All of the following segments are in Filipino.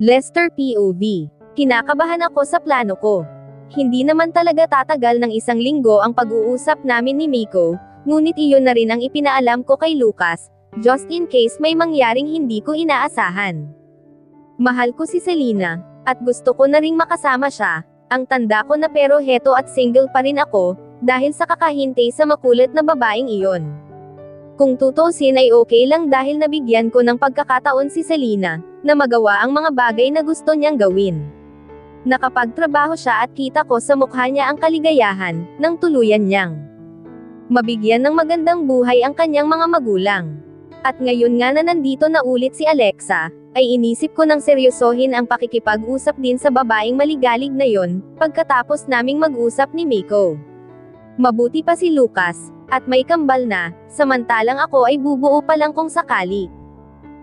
Lester POV. Kinakabahan ako sa plano ko. Hindi naman talaga tatagal ng 1 linggo ang pag-uusap namin ni Miko, ngunit iyon na rin ang ipinaalam ko kay Lucas, just in case may mangyaring hindi ko inaasahan. Mahal ko si Selena, at gusto ko na ring makasama siya. Ang tanda ko na pero heto at single pa rin ako, dahil sa kakahintay sa makulit na babaeng iyon. Kung tutusin ay okay lang dahil nabigyan ko ng pagkakataon si Selena, na magawa ang mga bagay na gusto niyang gawin. Nakapagtrabaho siya at kita ko sa mukha niya ang kaligayahan, nang tuluyan niyang mabigyan ng magandang buhay ang kanyang mga magulang. At ngayon nga na nandito na ulit si Alexa, ay inisip ko nang seryosohin ang pakikipag-usap din sa babaeng maligalig na yon, pagkatapos naming mag-usap ni Miko. Mabuti pa si Lucas, at may kambal na, samantalang ako ay bubuo pa lang kung sakali.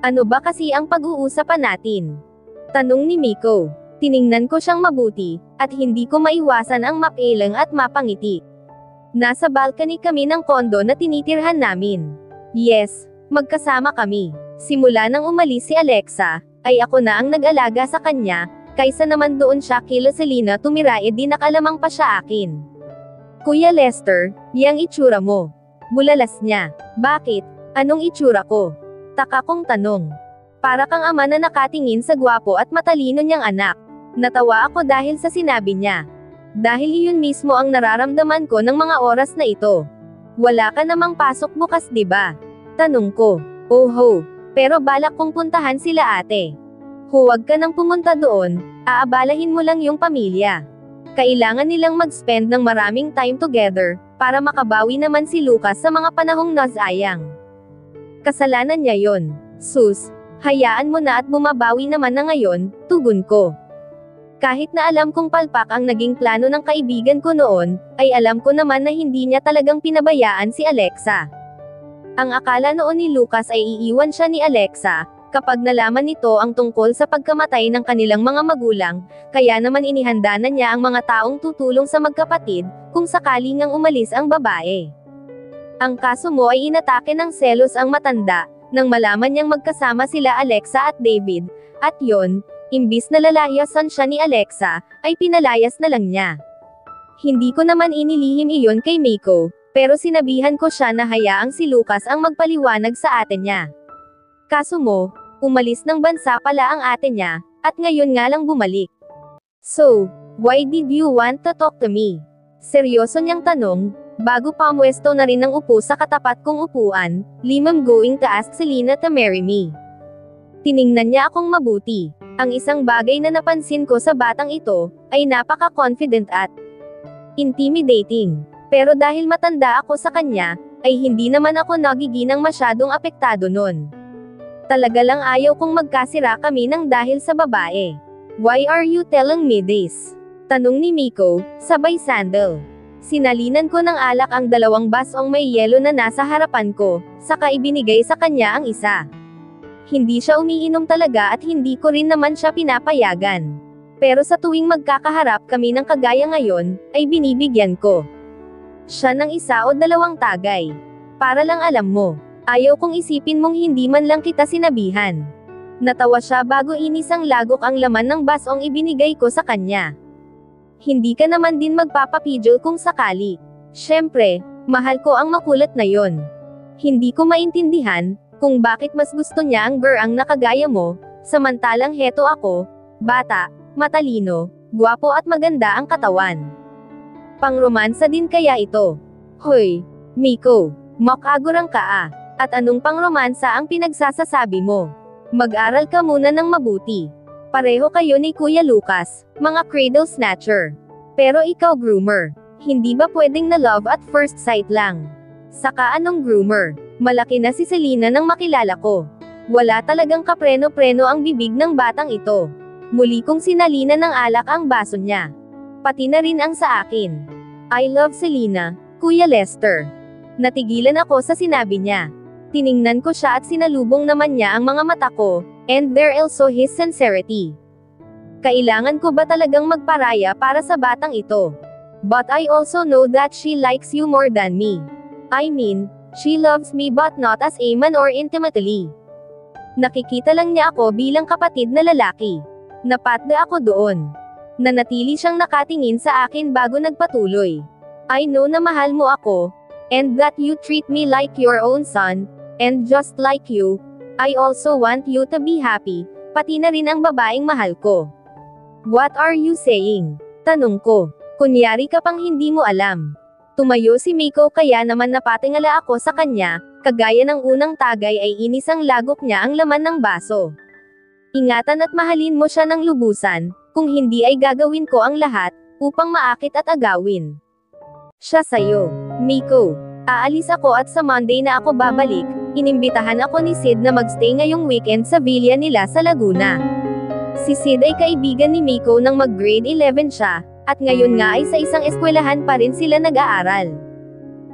Ano ba kasi ang pag-uusapan natin? Tanong ni Miko. Tiningnan ko siyang mabuti, at hindi ko maiwasan ang mapilang at mapangiti. Nasa balcony kami ng kondo na tinitirhan namin. Yes, magkasama kami. Simula nang umalis si Alexa, ay ako na ang nag-alaga sa kanya, kaysa naman doon siya kila Selena tumira di nakalamang pa siya akin. Kuya Lester, yang itsura mo. Bulalas niya. Bakit? Anong itsura ko? Taka kong tanong. Para kang ama na nakatingin sa gwapo at matalino niyang anak. Natawa ako dahil sa sinabi niya. Dahil iyon mismo ang nararamdaman ko ng mga oras na ito. Wala ka namang pasok bukas, di ba? Tanong ko. Oho, pero balak kong puntahan sila ate. Huwag ka nang pumunta doon, aabalahin mo lang yung pamilya. Kailangan nilang mag-spend ng maraming time together, para makabawi naman si Lucas sa mga panahong nasayang. Kasalanan niya yon. Sus, hayaan mo na at bumabawi naman na ngayon, tugon ko. Kahit na alam kong palpak ang naging plano ng kaibigan ko noon, ay alam ko naman na hindi niya talagang pinabayaan si Alexa. Ang akala noon ni Lucas ay iiwan siya ni Alexa, kapag nalaman nito ang tungkol sa pagkamatay ng kanilang mga magulang, kaya naman inihanda na niya ang mga taong tutulong sa magkapatid, kung sakali ngang umalis ang babae. Ang kaso mo ay inatake ng selos ang matanda, nang malaman niyang magkasama sila Alexa at David, at yon, imbis na lalayasan siya ni Alexa, ay pinalayas na lang niya. Hindi ko naman inilihim iyon kay Miko, pero sinabihan ko siya na hayaang si Lucas ang magpaliwanag sa ate niya. Kaso mo, umalis ng bansa pala ang ate niya, at ngayon nga lang bumalik. So, why did you want to talk to me? Seryoso niyang tanong, bago pamwesto na rin ng upo sa katapat kong upuan, I'm going to ask Selena to marry me. Tiningnan niya akong mabuti. Ang isang bagay na napansin ko sa batang ito, ay napaka-confident at intimidating. Pero dahil matanda ako sa kanya, ay hindi naman ako nagiginang masyadong apektado nun. Talaga lang ayaw kong magkasira kami ng dahil sa babae. Why are you telling me this? Tanong ni Miko, sabay sandal. Sinalinan ko ng alak ang 2 basong may yelo na nasa harapan ko, saka ibinigay sa kanya ang isa. Hindi siya umiinom talaga at hindi ko rin naman siya pinapayagan. Pero sa tuwing magkakaharap kami ng kagaya ngayon, ay binibigyan ko siya ng 1 o 2 tagay. Para lang alam mo, ayaw kong isipin mong hindi man lang kita sinabihan. Natawa siya bago inisang lagok ang laman ng basong ibinigay ko sa kanya. Hindi ka naman din magpapapidyo kung sakali. Siyempre, mahal ko ang makulat na yon. Hindi ko maintindihan, kung bakit mas gusto niya ang girang na kagaya mo, samantalang heto ako, bata, matalino, gwapo at maganda ang katawan. Pangromansa din kaya ito? Hoy, Miko, makagurang ka ah. At anong pangromansa ang pinagsasasabi mo? Mag-aral ka muna ng mabuti. Pareho kayo ni Kuya Lucas, mga cradle snatcher. Pero ikaw groomer. Hindi ba pwedeng na love at first sight lang? Saka anong groomer? Malaki na si Selena nang makilala ko. Wala talagang kapreno-preno ang bibig ng batang ito. Muli kong sinalina ng alak ang baso niya. Pati na rin ang sa akin. I love Selena, Kuya Lester. Natigilan ako sa sinabi niya. Tiningnan ko siya at sinalubong naman niya ang mga mata ko, and there also his sincerity. Kailangan ko ba talagang magparaya para sa batang ito? But I also know that she likes you more than me. I mean, she loves me but not as a man or intimately. Nakikita lang niya ako bilang kapatid na lalaki. Napatda ako doon. Nanatili siyang nakatingin sa akin bago nagpatuloy. I know na mahal mo ako, and that you treat me like your own son, and just like you, I also want you to be happy, pati na rin ang babaeng mahal ko. What are you saying? Tanong ko. Kunyari ka pang hindi mo alam. Tumayo si Miko kaya naman napatingala ako sa kanya, kagaya ng unang tagay ay inisang lagok niya ang laman ng baso. Ingatan at mahalin mo siya ng lubusan, kung hindi ay gagawin ko ang lahat, upang maakit at agawin siya sa'yo. Miko, aalis ako at sa Monday na ako babalik. Inimbitahan ako ni Sid na magstay ngayong weekend sa villa nila sa Laguna. Si Sid ay kaibigan ni Miko nang mag-grade 11 siya, at ngayon nga ay sa isang eskwelahan pa rin sila nag-aaral.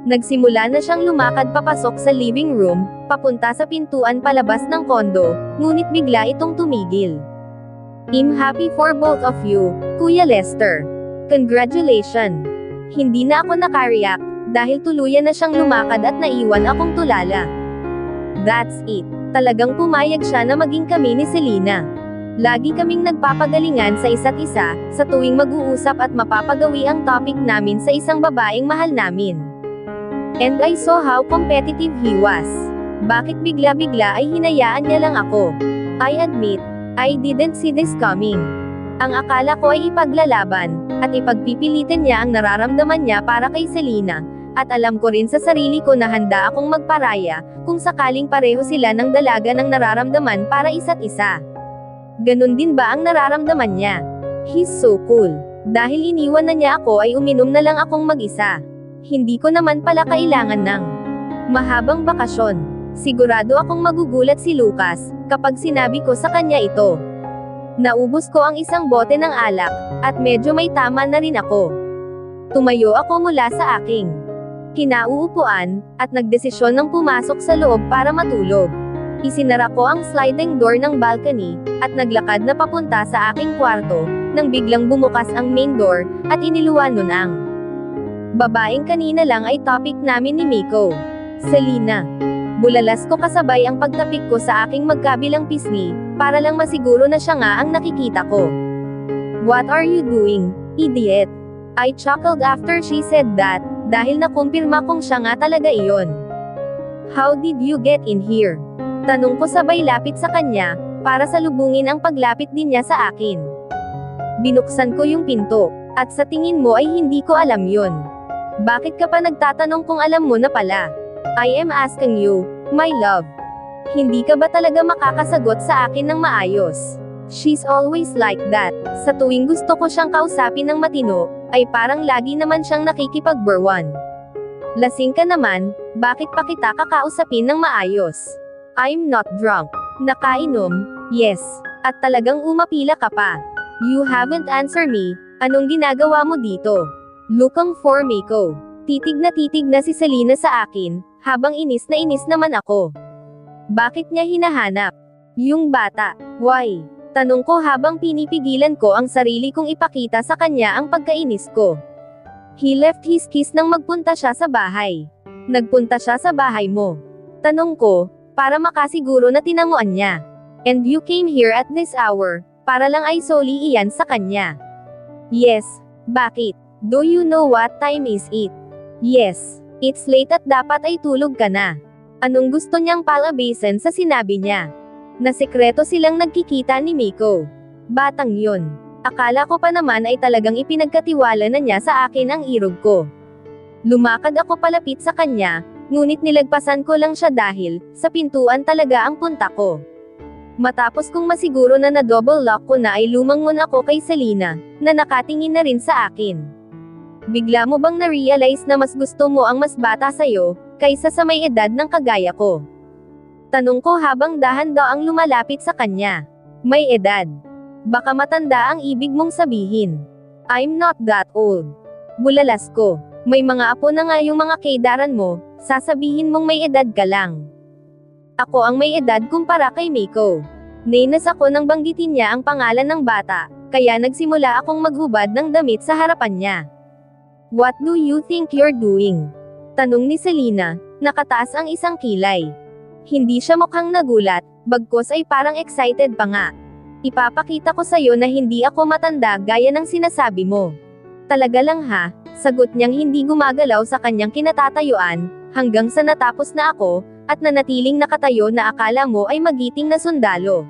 Nagsimula na siyang lumakad papasok sa living room, papunta sa pintuan palabas ng kondo, ngunit bigla itong tumigil. I'm happy for both of you, Kuya Lester. Congratulations! Hindi na ako nakareact, dahil tuluyan na siyang lumakad at naiwan akong tulala. That's it. Talagang pumayag siya na maging kami ni Selena. Lagi kaming nagpapagalingan sa isa't isa, sa tuwing mag-uusap at mapapagawi ang topic namin sa isang babaeng mahal namin. And I saw how competitive he was. Bakit bigla-bigla ay hinayaan niya lang ako? I admit, I didn't see this coming. Ang akala ko ay ipaglalaban, at ipagpipilitin niya ang nararamdaman niya para kay Selena, at alam ko rin sa sarili ko na handa akong magparaya, kung sakaling pareho sila ng dalaga ng nararamdaman para isa't isa. Ganun din ba ang nararamdaman niya? He's so cool. Dahil iniwan na niya ako ay uminom na lang akong mag-isa. Hindi ko naman pala kailangan ng mahabang bakasyon. Sigurado akong magugulat si Lucas, kapag sinabi ko sa kanya ito. Naubos ko ang isang bote ng alak, at medyo may tama na rin ako. Tumayo ako mula sa aking kinauupuan, at nagdesisyon ng pumasok sa loob para matulog. Isinara ko ang sliding door ng balcony, at naglakad na papunta sa aking kwarto, nang biglang bumukas ang main door, at iniluwan nun ang babaeng kanina lang ay topic namin ni Miko. Selena. Bulalas ko kasabay ang pagtapik ko sa aking magkabilang pisngi, para lang masiguro na siya nga ang nakikita ko. What are you doing, idiot? I chuckled after she said that, dahil nakumpirma kong siya nga talaga iyon. How did you get in here? Tanong ko sabay lapit sa kanya, para salubungin ang paglapit din niya sa akin. Binuksan ko yung pinto, at sa tingin mo ay hindi ko alam yun. Bakit ka pa nagtatanong kung alam mo na pala? I am asking you, my love. Hindi ka ba talaga makakasagot sa akin ng maayos? She's always like that. Sa tuwing gusto ko siyang kausapin ng matino, ay parang lagi naman siyang nakikipagburwan. Lasing ka naman, bakit pa kita kakausapin ng maayos? I'm not drunk. Nakainom, yes. At talagang umapila ka pa. You haven't answered me, anong ginagawa mo dito? Looking for Miko. Titig na si Selena sa akin, habang inis naman ako. Bakit niya hinahanap? Yung bata, why? Tanong ko habang pinipigilan ko ang sarili kong ipakita sa kanya ang pagkainis ko. He left his kiss nang magpunta siya sa bahay. Nagpunta siya sa bahay mo. Tanong ko, para makasiguro na tinanguan niya. And you came here at this hour, para lang ay soli iyan sa kanya. Yes, bakit? Do you know what time is it? Yes, it's late at dapat ay tulog ka na. Anong gusto niyang palabasin sa sinabi niya? Na sekreto silang nagkikita ni Miko. Batang yun. Akala ko pa naman ay talagang ipinagkatiwala na niya sa akin ang irog ko. Lumakad ako palapit sa kanya, ngunit nilagpasan ko lang siya dahil, sa pintuan talaga ang punta ko. Matapos kong masiguro na na-double lock ko na ay lumangon ako kay Selena, na nakatingin na rin sa akin. Bigla mo bang na-realize na mas gusto mo ang mas bata sa'yo, kaysa sa may edad ng kagaya ko? Tanong ko habang dahan-daang lumalapit sa kanya. May edad. Baka matanda ang ibig mong sabihin. I'm not that old. Bulalas ko. May mga apo na nga yung mga kaidaran mo, sasabihin mong may edad ka lang. Ako ang may edad kumpara kay Miko. Nainas ako nang banggitin niya ang pangalan ng bata, kaya nagsimula akong maghubad ng damit sa harapan niya. What do you think you're doing? Tanong ni Selena, nakataas ang isang kilay. Hindi siya mukhang nagulat, bagkus ay parang excited pa nga. Ipapakita ko sa'yo na hindi ako matanda gaya ng sinasabi mo. Talaga lang ha, sagot niyang hindi gumagalaw sa kanyang kinatatayuan, hanggang sa natapos na ako, at nanatiling nakatayo na akala mo ay magiting na sundalo.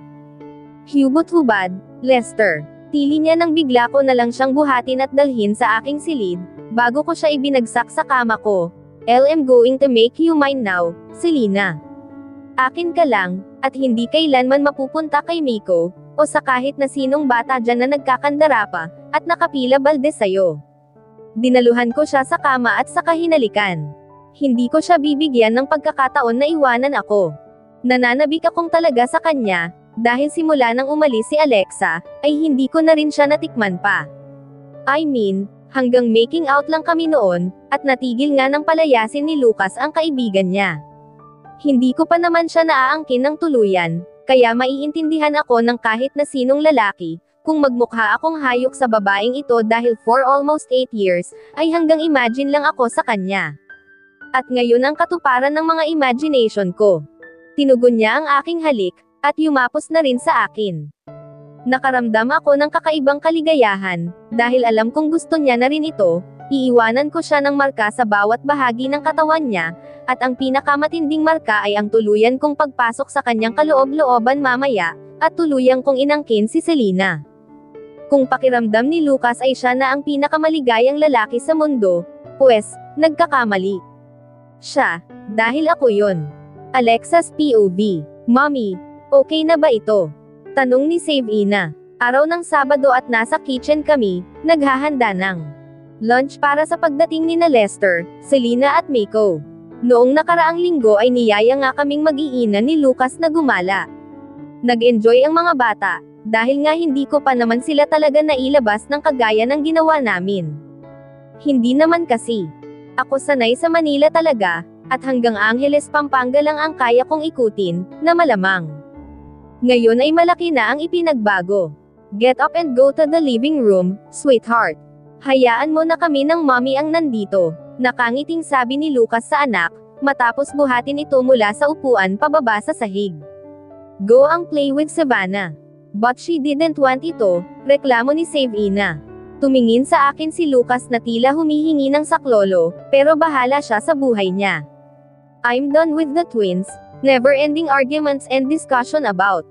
Hubot-hubad, Lester. Tili niya nang bigla ko na lang siyang buhatin at dalhin sa aking silid, bago ko siya ibinagsak sa kama ko. I'm going to make you mine now, Selena. Akin ka lang, at hindi kailanman mapupunta kay Miko, o sa kahit na sinong bata dyan na nagkakandara pa, at nakapila balde sa'yo. Dinaluhan ko siya sa kama at saka hinalikan. Hindi ko siya bibigyan ng pagkakataon na iwanan ako. Nananabik akong talaga sa kanya, dahil simula nang umalis si Alexa, ay hindi ko na rin siya natikman pa. I mean, hanggang making out lang kami noon, at natigil nga ng palayasin ni Lucas ang kaibigan niya. Hindi ko pa naman siya naaangkin ng tuluyan, kaya maiintindihan ako ng kahit na sinong lalaki, kung magmukha akong hayok sa babaeng ito dahil for almost 8 years, ay hanggang imagine lang ako sa kanya. At ngayon ang katuparan ng mga imagination ko. Tinugon niya ang aking halik, at yumapos na rin sa akin. Nakaramdam ako ng kakaibang kaligayahan, dahil alam kong gusto niya na rin ito, iiwanan ko siya ng marka sa bawat bahagi ng katawan niya, at ang pinakamatinding marka ay ang tuluyan kong pagpasok sa kanyang kaloob-looban mamaya, at tuluyang kong inangkin si Selena. Kung pakiramdam ni Lucas ay siya na ang pinakamaligayang lalaki sa mundo, pues, nagkakamali. Siya, dahil ako yon. Alexa's POV. Mommy, okay na ba ito? Tanong ni Savina. Araw ng Sabado at nasa kitchen kami, naghahanda ng lunch para sa pagdating ni na Lester, Selena at Miko. Noong nakaraang linggo ay niyaya nga kaming mag-iinan ni Lucas na gumala. Nag-enjoy ang mga bata, dahil nga hindi ko pa naman sila talaga nailabas ng kagaya ng ginawa namin. Hindi naman kasi. Ako sanay sa Manila talaga, at hanggang Angeles, Pampanga lang ang kaya kong ikutin, na malamang. Ngayon ay malaki na ang ipinagbago. Get up and go to the living room, sweetheart. Hayaan mo na kami ng mommy ang nandito, nakangiting sabi ni Lucas sa anak, matapos buhatin ito mula sa upuan pababa sa sahig. Go ang play with Savannah. But she didn't want ito, reklamo ni Savina. Tumingin sa akin si Lucas na tila humihingi ng saklolo, pero bahala siya sa buhay niya. I'm done with the twins, never-ending arguments and discussion about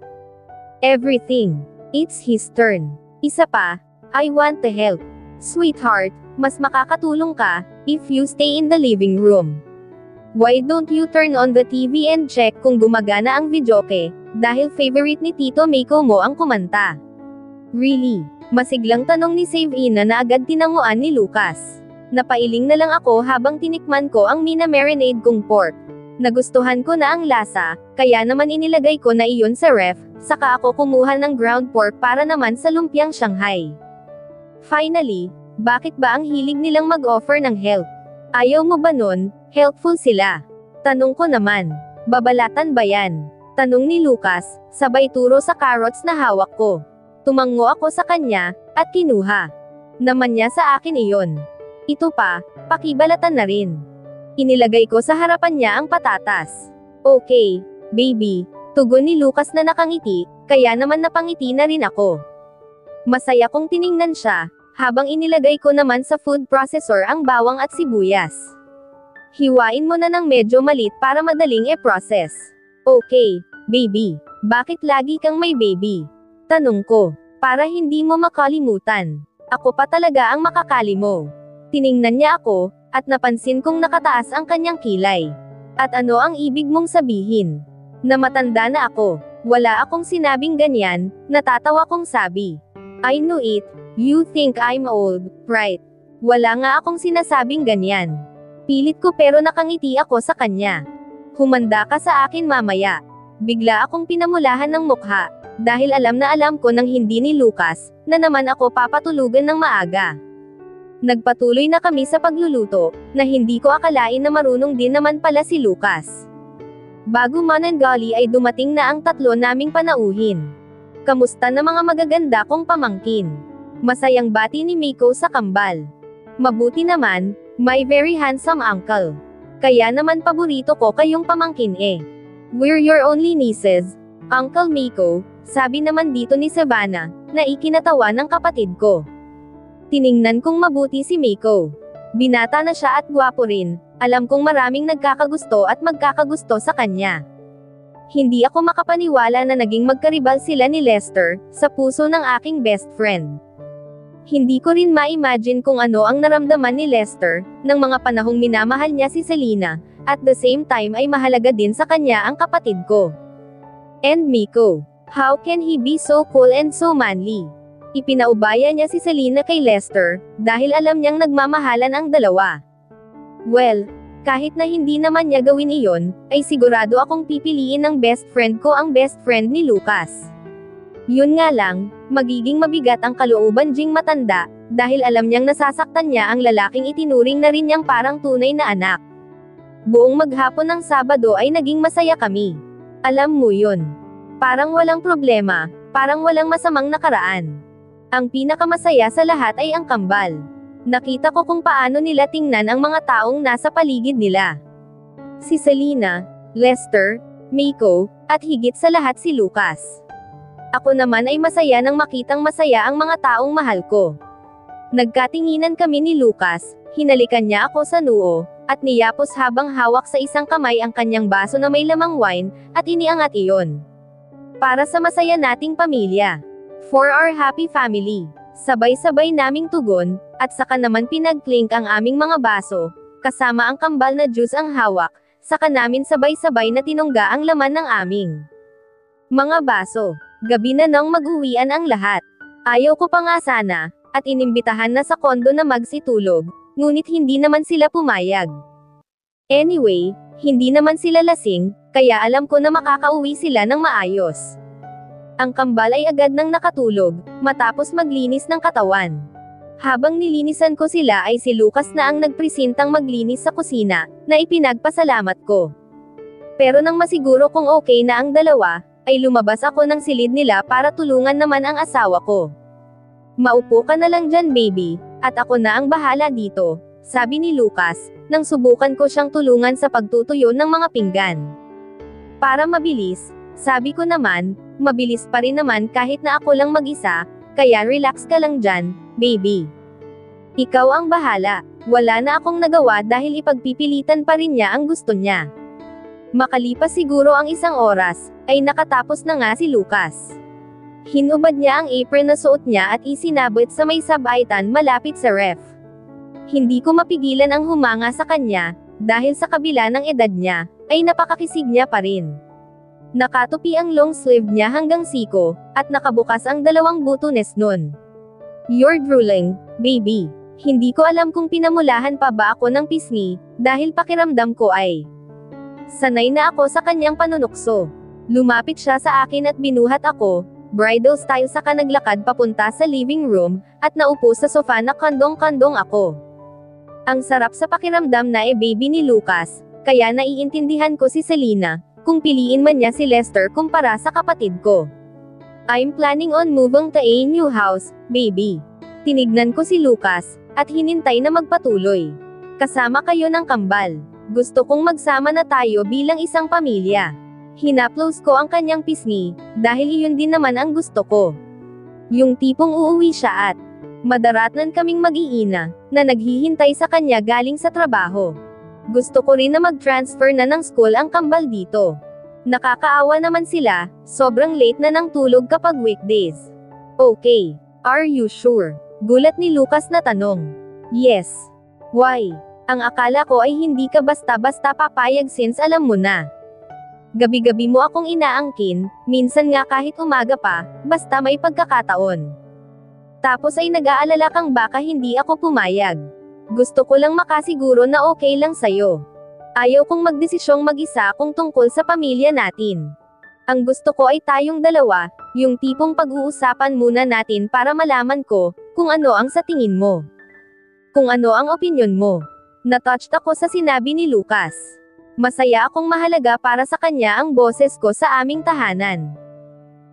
everything. It's his turn. Isa pa, I want to help. Sweetheart, mas makakatulong ka, if you stay in the living room. Why don't you turn on the TV and check kung gumagana ang videoke, dahil favorite ni Tito Miko mo ang kumanta. Really? Masiglang tanong ni Savina na agad tinanguan ni Lucas. Napailing na lang ako habang tinikman ko ang mina-marinade kong pork. Nagustuhan ko na ang lasa, kaya naman inilagay ko na iyon sa ref, saka ako kumuha ng ground pork para naman sa lumpiang Shanghai. Finally, bakit ba ang hilig nilang mag-offer ng help? Ayaw mo ba nun, helpful sila? Tanong ko naman. Babalatan ba yan? Tanong ni Lucas, sabay turo sa carrots na hawak ko. Tumango ako sa kanya, at kinuha naman niya sa akin iyon. Ito pa, pakibalatan na rin. Inilagay ko sa harapan niya ang patatas. Okay, baby, tugon ni Lucas na nakangiti, kaya naman napangiti na rin ako. Masaya kong tiningnan siya, habang inilagay ko naman sa food processor ang bawang at sibuyas. Hiwain mo na ng medyo malit para madaling e-process. Okay, baby, bakit lagi kang may baby? Tanong ko, para hindi mo makalimutan. Ako pa talaga ang makakali mo. Tiningnan niya ako, at napansin kong nakataas ang kanyang kilay. At ano ang ibig mong sabihin? Na matanda na ako. Wala akong sinabing ganyan, natatawa kong sabi. I know it, you think I'm old, right? Wala nga akong sinasabing ganyan. Pilit ko pero nakangiti ako sa kanya. Humanda ka sa akin mamaya. Bigla akong pinamulahan ng mukha, dahil alam na alam ko nang hindi ni Lucas, na naman ako papatulugan ng maaga. Nagpatuloy na kami sa pagluluto, na hindi ko akalain na marunong din naman pala si Lucas. Bago mananggali ay dumating na ang tatlo naming panauhin. Kamusta na mga magaganda kong pamangkin? Masayang bati ni Miko sa kambal. Mabuti naman, my very handsome uncle. Kaya naman paborito ko kayong pamangkin eh. We're your only nieces, Uncle Miko, Sabi naman dito ni Savannah, na ikinatawa ng kapatid ko. Tiningnan kong mabuti si Miko. Binata na siya at gwapo rin, alam kong maraming nagkakagusto at magkakagusto sa kanya. Hindi ako makapaniwala na naging magkaribal sila ni Lester, sa puso ng aking best friend. Hindi ko rin ma-imagine kung ano ang naramdaman ni Lester, ng mga panahong minamahal niya si Selena, at the same time ay mahalaga din sa kanya ang kapatid ko. And Miko. How can he be so cool and so manly? Ipinaubaya niya si Selena kay Lester, dahil alam niyang nagmamahalan ang dalawa. Well, kahit na hindi naman niya gawin iyon, ay sigurado akong pipiliin ng best friend ko ang best friend ni Lucas. Yun nga lang, magiging mabigat ang kalooban Jing matanda, dahil alam niyang nasasaktan niya ang lalaking itinuring na rin niyang parang tunay na anak. Buong maghapon ng Sabado ay naging masaya kami. Alam mo yun. Parang walang problema, parang walang masamang nakaraan. Ang pinakamasaya sa lahat ay ang kambal. Nakita ko kung paano nila tingnan ang mga taong nasa paligid nila. Si Selena, Lester, Miko, at higit sa lahat si Lucas. Ako naman ay masaya nang makitang masaya ang mga taong mahal ko. Nagkatinginan kami ni Lucas, hinalikan niya ako sa noo, at niyapos habang hawak sa isang kamay ang kanyang baso na may lamang wine, at iniangat iyon. Para sa masaya nating pamilya. For our happy family. Sabay-sabay naming tugon, at saka naman pinag-clink ang aming mga baso, kasama ang kambal na juice ang hawak, saka namin sabay-sabay na tinungga ang laman ng aming mga baso. Gabi na nang mag-uwian ang lahat. Ayaw ko pa nga sana, at inimbitahan na sa kondo na magsitulog, ngunit hindi naman sila pumayag. Anyway, hindi naman sila lasing, kaya alam ko na makakauwi sila ng maayos. Ang kambal ay agad nang nakatulog, matapos maglinis ng katawan. Habang nilinisan ko sila ay si Lucas na ang nagpresintang maglinis sa kusina, na ipinagpasalamat ko. Pero nang masiguro kung okay na ang dalawa, ay lumabas ako ng silid nila para tulungan naman ang asawa ko. Maupo ka na lang dyan baby, at ako na ang bahala dito, sabi ni Lucas, nang subukan ko siyang tulungan sa pagtutuyo ng mga pinggan. Para mabilis, sabi ko naman, mabilis pa rin naman kahit na ako lang mag-isa, kaya relax ka lang dyan, baby. Ikaw ang bahala, wala na akong nagawa dahil ipagpipilitan pa rin niya ang gusto niya. Makalipas siguro ang isang oras, ay nakatapos na nga si Lucas. Hinubad niya ang apron na suot niya at isinabot sa may sabaitan malapit sa ref. Hindi ko mapigilan ang humanga sa kanya, dahil sa kabila ng edad niya, ay napakakisig niya pa rin. Nakatupi ang long sleeve niya hanggang siko, at nakabukas ang dalawang butones nun. You're drooling, baby. Hindi ko alam kung pinamulahan pa ba ako ng pisngi, dahil pakiramdam ko ay sanay na ako sa kanyang panunukso. Lumapit siya sa akin at binuhat ako, bridal style saka naglakad papunta sa living room, at naupo sa sofa na kandong-kandong ako. Ang sarap sa pakiramdam na baby ni Lucas, kaya naiintindihan ko si Selena, kung piliin man niya si Lester kumpara sa kapatid ko. I'm planning on moving to a new house, baby. Tinignan ko si Lucas, at hinintay na magpatuloy. Kasama kayo ng kambal. Gusto kong magsama na tayo bilang isang pamilya. Hinaplos ko ang kanyang pisngi, dahil iyon din naman ang gusto ko. Yung tipong uuwi siya at madaratnan kaming mag-iina, na naghihintay sa kanya galing sa trabaho. Gusto ko rin na mag-transfer na ng school ang kambal dito. Nakakaawa naman sila, sobrang late na ng tulog kapag weekdays. Okay. Are you sure? Gulat ni Lucas na tanong. Yes. Why? Ang akala ko ay hindi ka basta-basta papayag since alam mo na. Gabi-gabi mo akong inaangkin, minsan nga kahit umaga pa, basta may pagkakataon. Tapos ay nag-aalala kang baka hindi ako pumayag. Gusto ko lang makasiguro na okay lang sa'yo. Ayaw kong magdesisyong mag-isa kung tungkol sa pamilya natin. Ang gusto ko ay tayong dalawa, yung tipong pag-uusapan muna natin para malaman ko, kung ano ang sa tingin mo. Kung ano ang opinyon mo. Natouched ako sa sinabi ni Lucas. Masaya akong mahalaga para sa kanya ang boses ko sa aming tahanan.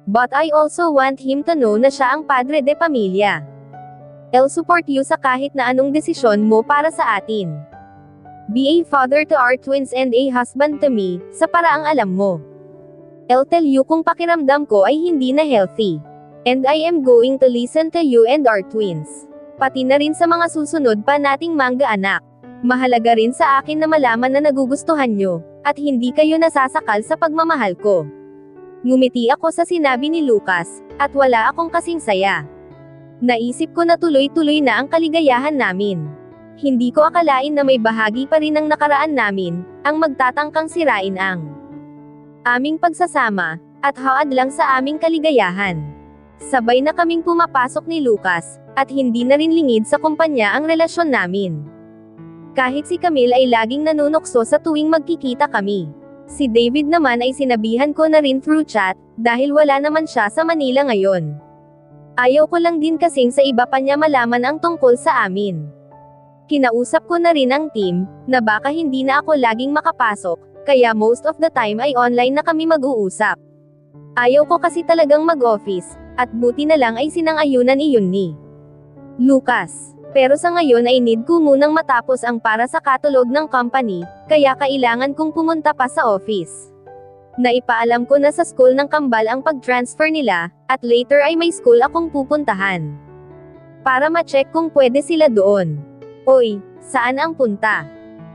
But I also want him to know na siya ang padre de pamilya. I'll support you sa kahit na anong desisyon mo para sa atin. Be a father to our twins and a husband to me, sa paraang alam mo. I'll tell you kung pakiramdam ko ay hindi na healthy. And I am going to listen to you and our twins. Pati na rin sa mga susunod pa nating manga anak. Mahalaga rin sa akin na malaman na nagugustuhan nyo, at hindi kayo nasasakal sa pagmamahal ko. Ngumiti ako sa sinabi ni Lucas, at wala akong kasing saya. Naisip ko na tuloy-tuloy na ang kaligayahan namin. Hindi ko akalain na may bahagi pa rin ng nakaraan namin, ang magtatangkang sirain ang aming pagsasama, at haad lang sa aming kaligayahan. Sabay na kaming pumapasok ni Lucas, at hindi na rin lingid sa kumpanya ang relasyon namin. Kahit si Camille ay laging nanunukso sa tuwing magkikita kami. Si David naman ay sinabihan ko na rin through chat, dahil wala naman siya sa Manila ngayon. Ayaw ko lang din kasing sa iba pa niya malaman ang tungkol sa amin. Kinausap ko na rin ang team, na baka hindi na ako laging makapasok, kaya most of the time ay online na kami mag-uusap. Ayaw ko kasi talagang mag-office, at buti na lang ay sinang-ayunan iyon ni Lucas. Pero sa ngayon ay need ko munang matapos ang para sa katulog ng company, kaya kailangan kong pumunta pa sa office. Naipaalam ko na sa school ng kambal ang pag-transfer nila, at later ay may school akong pupuntahan. Para ma-check kung pwede sila doon. Oy, saan ang punta?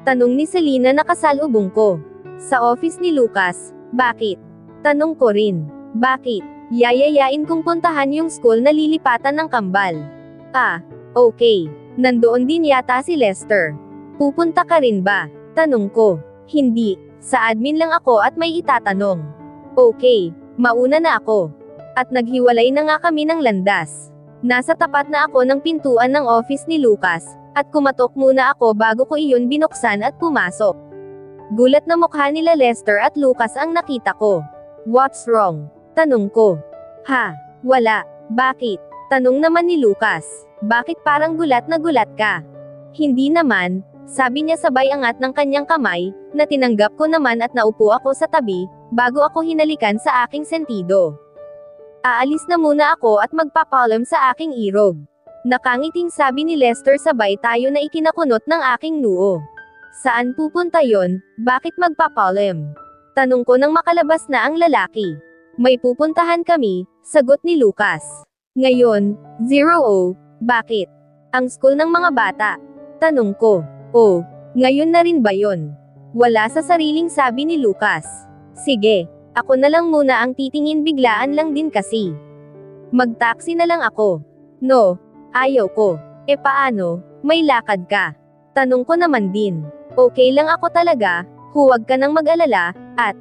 Tanong ni Selena na kasalubong ko. Sa office ni Lucas. Bakit? Tanong ko rin. Bakit? Yayayain kong puntahan yung school na lilipatan ng kambal. Ah, okay. Nandoon din yata si Lester. Pupunta ka rin ba? Tanong ko. Hindi. Sa admin lang ako at may itatanong. Okay, mauna na ako. At naghiwalay na nga kami ng landas. Nasa tapat na ako ng pintuan ng office ni Lucas, at kumatok muna ako bago ko iyon binuksan at pumasok. Gulat na mukha nila Lester at Lucas ang nakita ko. What's wrong? Tanong ko. Ha? Wala. Bakit? Tanong naman ni Lucas. Bakit parang gulat na gulat ka? Hindi naman, sabi niya sabay angat ng kanyang kamay, na tinanggap ko naman at naupo ako sa tabi, bago ako hinalikan sa aking sentido. Aalis na muna ako at magpapaalam sa aking irog. Nakangiting sabi ni Lester sabay tayo na ikinakunot ng aking noo. Saan pupunta yon? Bakit magpapaalam? Tanong ko nang makalabas na ang lalaki. May pupuntahan kami, sagot ni Lucas. Ngayon, 0-0, bakit? Ang school ng mga bata. Tanong ko. Oh, ngayon na rin ba yon? Wala sa sariling sabi ni Lucas. Sige, ako na lang muna ang titingin biglaan lang din kasi. Mag-taxi na lang ako. No, ayaw ko. E paano, may lakad ka? Tanong ko naman din. Okay lang ako talaga, huwag ka nang mag-alala, at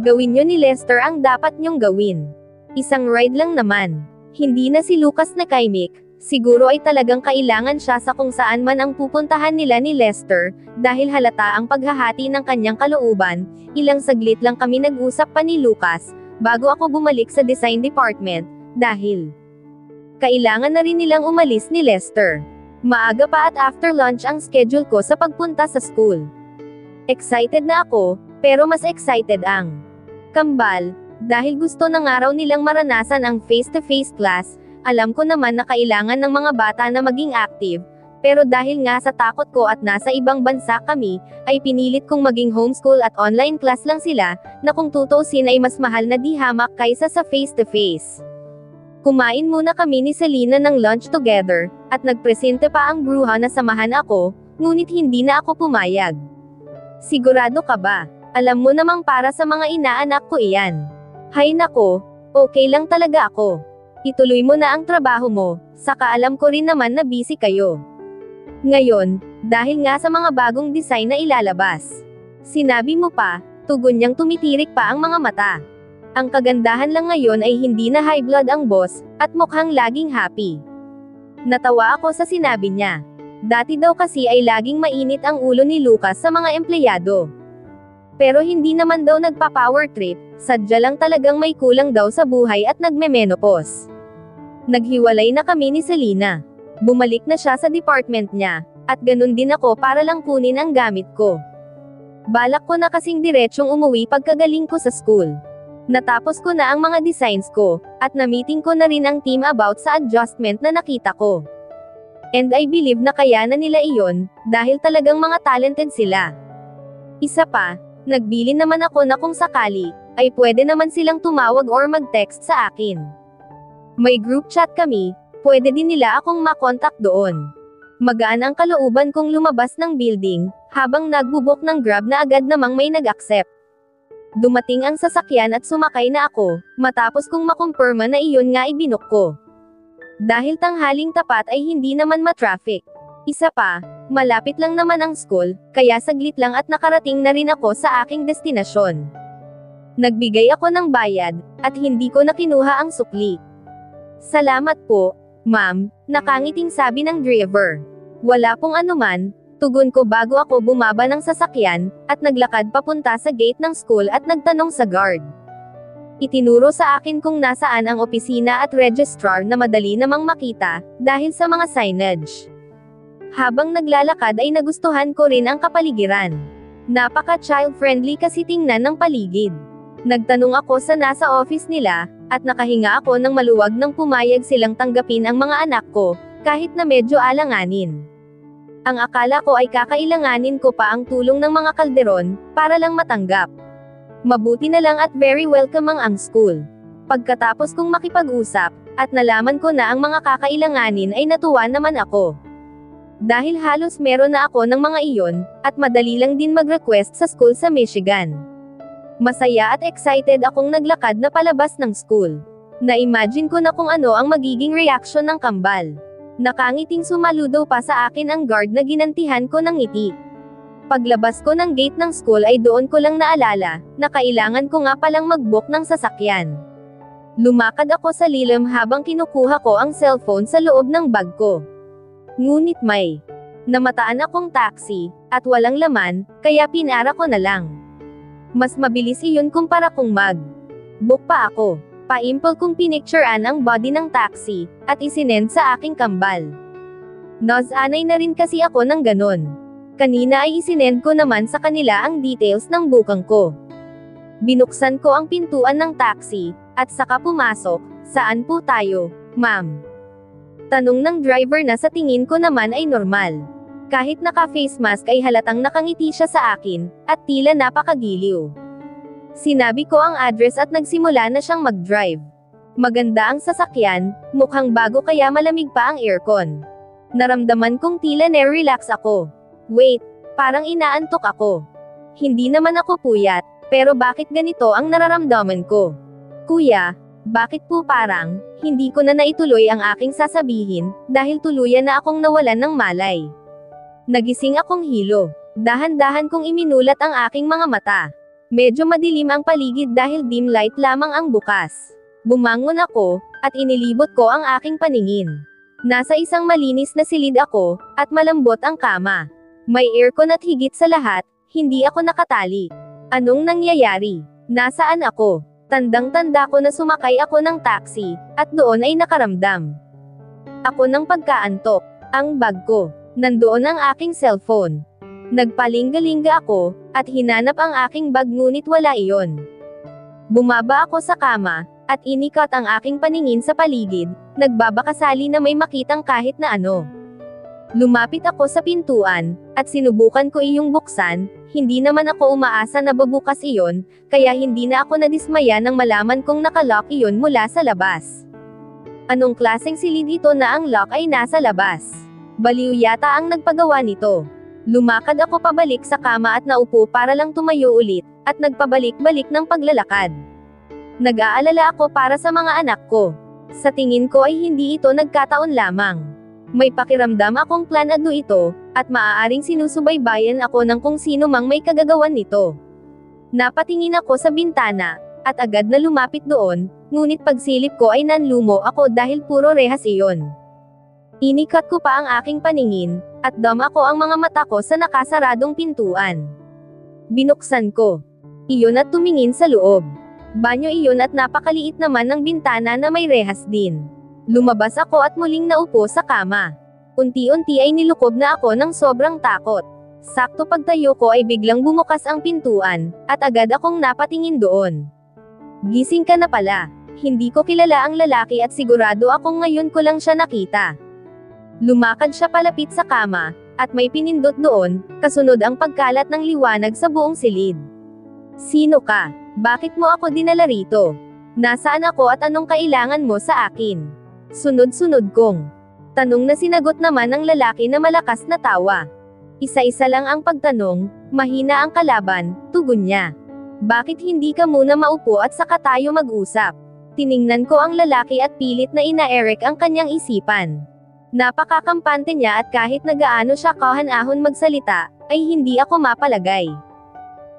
gawin nyo ni Lester ang dapat nyong gawin. Isang ride lang naman. Hindi na si Lucas na kaimik, siguro ay talagang kailangan siya sa kung saan man ang pupuntahan nila ni Lester, dahil halata ang paghahati ng kanyang kalooban. Ilang saglit lang kami nag-usap pa ni Lucas, bago ako bumalik sa design department, dahil kailangan na rin nilang umalis ni Lester. Maaga pa at after lunch ang schedule ko sa pagpunta sa school. Excited na ako, pero mas excited ang kambal, dahil gusto ng araw nilang maranasan ang face-to-face class. Alam ko naman na kailangan ng mga bata na maging active, pero dahil nga sa takot ko at nasa ibang bansa kami, ay pinilit kong maging homeschool at online class lang sila, na kung tutuusin ay mas mahal na di hamak kaysa sa face-to-face. Kumain muna kami ni Selena ng lunch together, at nagpresente pa ang bruha na samahan ako, ngunit hindi na ako pumayag. Sigurado ka ba? Alam mo namang para sa mga inaanak ko iyan. Hay nako, okay lang talaga ako. Ituloy mo na ang trabaho mo, saka alam ko rin naman na busy kayo. Ngayon, dahil nga sa mga bagong design na ilalabas. Sinabi mo pa, tugon niyang tumitirik pa ang mga mata. Ang kagandahan lang ngayon ay hindi na high blood ang boss, at mukhang laging happy. Natawa ako sa sinabi niya. Dati daw kasi ay laging mainit ang ulo ni Lucas sa mga empleyado. Pero hindi naman daw nagpa-power trip, sadya lang talagang may kulang daw sa buhay at nagme-menopause. Naghiwalay na kami ni Selena. Bumalik na siya sa department niya, at ganun din ako para lang kunin ang gamit ko. Balak ko na kasing diretsyong umuwi pagkagaling ko sa school. Natapos ko na ang mga designs ko, at na-meeting ko na rin ang team about sa adjustment na nakita ko. And I believe na kaya na nila iyon, dahil talagang mga talented sila. Isa pa, nagbili naman ako na kung sakali, ay pwede naman silang tumawag or mag-text sa akin. May group chat kami, pwede din nila akong makontak doon. Magaan ang kalooban kong lumabas ng building, habang nagbubok ng Grab na agad namang may nag-accept. Dumating ang sasakyan at sumakay na ako, matapos kong makumpirma na iyon nga ibinok ko. Dahil tanghaling tapat ay hindi naman matraffic. Isa pa, malapit lang naman ang school, kaya saglit lang at nakarating na rin ako sa aking destinasyon. Nagbigay ako ng bayad, at hindi ko na kinuha ang sukli. Salamat po, ma'am, nakangiting sabi ng driver. Wala pong anuman, tugon ko bago ako bumaba ng sasakyan, at naglakad papunta sa gate ng school at nagtanong sa guard. Itinuro sa akin kung nasaan ang opisina at registrar na madali namang makita, dahil sa mga signage. Habang naglalakad ay nagustuhan ko rin ang kapaligiran. Napaka-child-friendly kasi tingnan ng paligid. Nagtanong ako sa nasa office nila, at nakahinga ako ng maluwag nang pumayag silang tanggapin ang mga anak ko, kahit na medyo alanganin. Ang akala ko ay kakailanganin ko pa ang tulong ng mga kalderon, para lang matanggap. Mabuti na lang at very welcoming ang school. Pagkatapos kong makipag-usap, at nalaman ko na ang mga kakailanganin ay natuwa naman ako. Dahil halos meron na ako ng mga iyon, at madali lang din mag-request sa school sa Michigan. Masaya at excited akong naglakad na palabas ng school. Na-imagine ko na kung ano ang magiging reaction ng kambal. Nakangiting sumaludo pa sa akin ang guard na ginantihan ko ng ngiti. Paglabas ko ng gate ng school ay doon ko lang naalala, na kailangan ko nga palang mag-book ng sasakyan. Lumakad ako sa lilim habang kinukuha ko ang cellphone sa loob ng bag ko. Ngunit may namataan akong taxi, at walang laman, kaya pinara ko na lang. Mas mabilis iyon kumpara kung mag-book pa ako. Paimple kong pinicturean ang body ng taxi, at isinend sa aking kambal. Anay na rin kasi ako ng ganon. Kanina ay isinend ko naman sa kanila ang details ng bukang ko. Binuksan ko ang pintuan ng taxi, at saka pumasok. Saan po tayo, ma'am? Tanong ng driver na sa tingin ko naman ay normal. Kahit naka-face mask ay halatang nakangiti siya sa akin, at tila napakagiliw. Sinabi ko ang address at nagsimula na siyang mag-drive. Maganda ang sasakyan, mukhang bago kaya malamig pa ang aircon. Naramdaman kong tila na-relax ako. Wait, parang inaantok ako. Hindi naman ako puyat, pero bakit ganito ang nararamdaman ko? Kuya, bakit po parang, hindi ko na naituloy ang aking sasabihin, dahil tuluyan na akong nawalan ng malay. Nagising akong hilo. Dahan-dahan kong iminulat ang aking mga mata. Medyo madilim ang paligid dahil dim light lamang ang bukas. Bumangon ako, at inilibot ko ang aking paningin. Nasa isang malinis na silid ako, at malambot ang kama. May aircon at higit sa lahat, hindi ako nakatali. Anong nangyayari? Nasaan ako? Tandang-tanda ko na sumakay ako ng taxi, at doon ay nakaramdam ako ng pagkaantok. Ang bag ko. Nandoon ang aking cellphone. Nagpalinga-linga ako, at hinanap ang aking bag ngunit wala iyon. Bumaba ako sa kama, at inikat ang aking paningin sa paligid, nagbabakasali na may makitang kahit na ano. Lumapit ako sa pintuan, at sinubukan ko iyong buksan, hindi naman ako umaasa na babukas iyon, kaya hindi na ako nadismaya nang malaman kong nakalock iyon mula sa labas. Anong klaseng silid ito na ang lock ay nasa labas? Baliw yata ang nagpagawa nito. Lumakad ako pabalik sa kama at naupo para lang tumayo ulit, at nagpabalik-balik ng paglalakad. Nag-aalala ako para sa mga anak ko. Sa tingin ko ay hindi ito nagkataon lamang. May pakiramdam akong planado ito, at maaaring sinusubaybayan ako ng kung sino mang may kagagawan nito. Napatingin ako sa bintana, at agad na lumapit doon, ngunit pagsilip ko ay nanlumo ako dahil puro rehas iyon. Inikat ko pa ang aking paningin, at dama ko ang mga mata ko sa nakasaradong pintuan. Binuksan ko iyon at tumingin sa loob. Banyo iyon at napakaliit naman ng bintana na may rehas din. Lumabas ako at muling naupo sa kama. Unti-unti ay nilukob na ako ng sobrang takot. Sakto pagtayo ko ay biglang bumukas ang pintuan, at agad akong napatingin doon. Gising ka na pala. Hindi ko kilala ang lalaki at sigurado akong ngayon ko lang siya nakita. Lumakad siya palapit sa kama, at may pinindot doon, kasunod ang pagkalat ng liwanag sa buong silid. Sino ka? Bakit mo ako dinala rito? Nasaan ako at anong kailangan mo sa akin? Sunod-sunod kong tanong na sinagot naman ng lalaki na malakas na tawa. Isa-isa lang ang pagtanong, mahina ang kalaban, tugon niya. Bakit hindi ka muna maupo at saka tayo mag-usap? Tiningnan ko ang lalaki at pilit na ina-erect ang kanyang isipan. Napakakampante niya at kahit nagaano siya kahan-ahon magsalita, ay hindi ako mapalagay.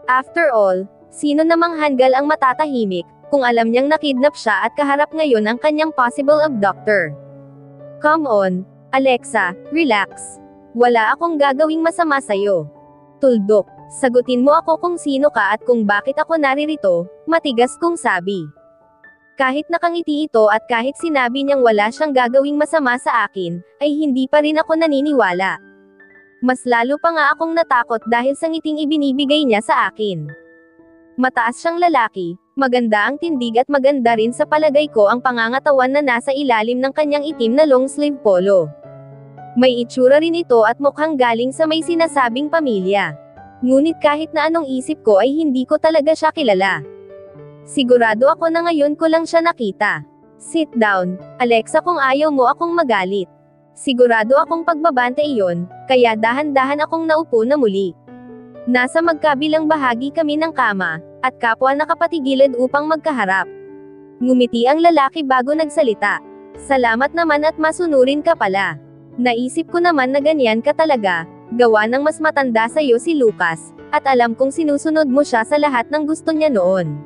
After all, sino namang hanggal ang matatahimik, kung alam niyang nakidnap siya at kaharap ngayon ang kanyang possible abductor. Come on, Alexa, relax. Wala akong gagawing masama sa'yo. Tuldok, sagutin mo ako kung sino ka at kung bakit ako naririto, matigas kong sabi. Kahit nakangiti ito at kahit sinabi niyang wala siyang gagawing masama sa akin, ay hindi pa rin ako naniniwala. Mas lalo pa nga akong natakot dahil sa ngiting ibinibigay niya sa akin. Mataas siyang lalaki, maganda ang tindig at maganda rin sa palagay ko ang pangangatawan na nasa ilalim ng kanyang itim na long sleeve polo. May itsura rin ito at mukhang galing sa may sinasabing pamilya. Ngunit kahit na anong isip ko ay hindi ko talaga siya kilala. Sigurado ako na ngayon ko lang siya nakita. Sit down, Alexa, kung ayaw mo akong magalit. Sigurado akong pagbabante iyon, kaya dahan-dahan akong naupo na muli. Nasa magkabilang bahagi kami ng kama, at kapwa nakapatigilid upang magkaharap. Ngumiti ang lalaki bago nagsalita. Salamat naman at masunurin ka pala. Naisip ko naman na ganyan ka talaga, gawa ng mas matanda sa'yo si Lucas, at alam kong sinusunod mo siya sa lahat ng gusto niya noon.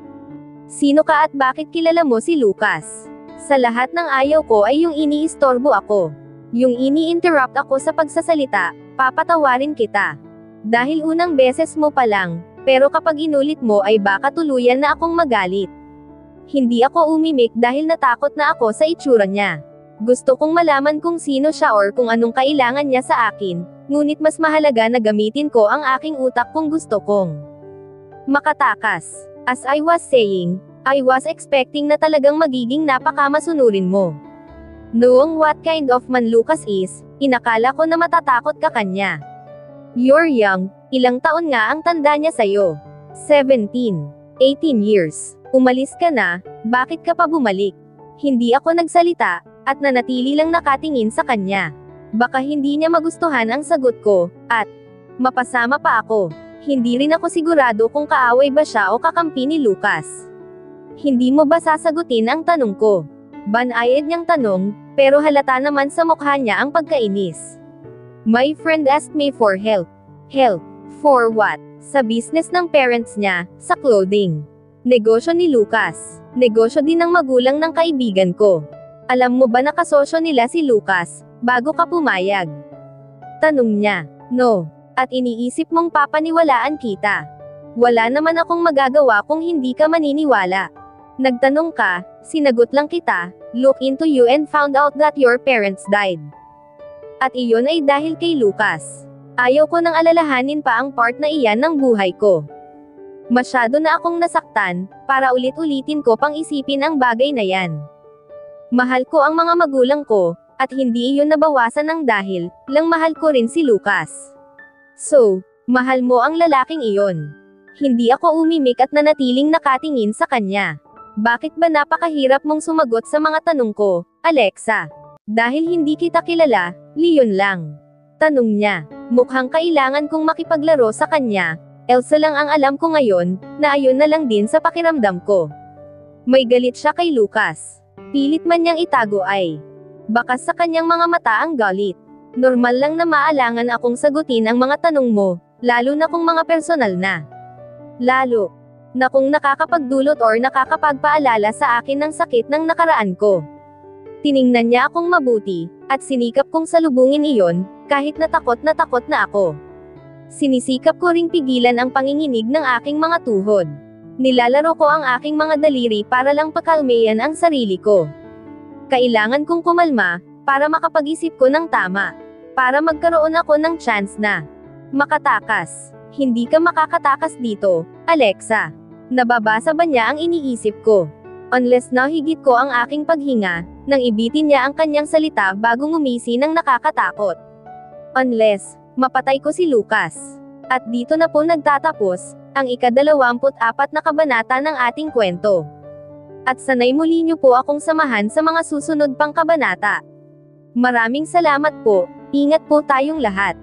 Sino ka at bakit kilala mo si Lucas? Sa lahat ng ayaw ko ay yung iniistorbo ako. Yung ini-interrupt ako sa pagsasalita, papatawarin kita. Dahil unang beses mo pa lang, pero kapag inulit mo ay baka tuluyan na akong magalit. Hindi ako umimik dahil natakot na ako sa itsura niya. Gusto kong malaman kung sino siya or kung anong kailangan niya sa akin, ngunit mas mahalaga na gamitin ko ang aking utak kung gusto kong makatakas. As I was saying, I was expecting na talagang magiging napakamasunurin mo. Knowing what kind of man Lucas is, inakala ko na matatakot ka kanya. You're young, ilang taon nga ang tanda niya sa'yo? 17, 18 years. Umalis ka na, bakit ka pa bumalik? Hindi ako nagsalita, at nanatili lang nakatingin sa kanya. Baka hindi niya magustuhan ang sagot ko, at mapasama pa ako. Hindi rin ako sigurado kung kaaway ba siya o kakampi ni Lucas. Hindi mo ba sasagutin ang tanong ko? Banayad niyang tanong, pero halata naman sa mukha niya ang pagkainis. My friend asked me for help. Help? For what? Sa business ng parents niya, sa clothing. Negosyo ni Lucas. Negosyo din ng magulang ng kaibigan ko. Alam mo ba na kasosyo nila si Lucas, bago ka pumayag? Tanong niya. No. At iniisip mong papaniwalaan kita. Wala naman akong magagawa kung hindi ka maniniwala. Nagtanong ka, sinagot lang kita, look into you and found out that your parents died. At iyon ay dahil kay Lucas. Ayaw ko nang alalahanin pa ang part na iyan ng buhay ko. Masyado na akong nasaktan, para ulit-ulitin ko pang isipin ang bagay na yan. Mahal ko ang mga magulang ko, at hindi iyon nabawasan ng dahil lang mahal ko rin si Lucas. So, mahal mo ang lalaking iyon. Hindi ako umimik at nanatiling nakatingin sa kanya. Bakit ba napakahirap mong sumagot sa mga tanong ko, Alexa? Dahil hindi kita kilala, Leon lang. Tanong niya. Mukhang kailangan kong makipaglaro sa kanya. Elsa lang ang alam ko ngayon, na ayon na lang din sa pakiramdam ko. May galit siya kay Lucas. Pilit man niyang itago ay bakas sa kanyang mga mata ang galit. Normal lang na maalangan akong sagutin ang mga tanong mo, lalo na kung mga personal na. Lalo na kung nakakapagdulot or nakakapagpaalala sa akin ng sakit ng nakaraan ko. Tiningnan niya akong mabuti, at sinikap kong salubungin iyon, kahit natakot na ako. Sinisikap ko ring pigilan ang panginginig ng aking mga tuhod. Nilalaro ko ang aking mga daliri para lang pakalmeyan ang sarili ko. Kailangan kong kumalma, para makapag-isip ko ng tama. Para magkaroon ako ng chance na makatakas. Hindi ka makakatakas dito, Alexa. Nababasa ba niya ang iniisip ko? Unless nahigit ko ang aking paghinga, nang ibitin niya ang kanyang salita bago ngumisi ng nakakatakot. Unless mapatay ko si Lucas. At dito na po nagtatapos ang ika-24 na kabanata ng ating kwento. At sanay muli niyo po akong samahan sa mga susunod pang kabanata. Maraming salamat po. Ingat po tayong lahat.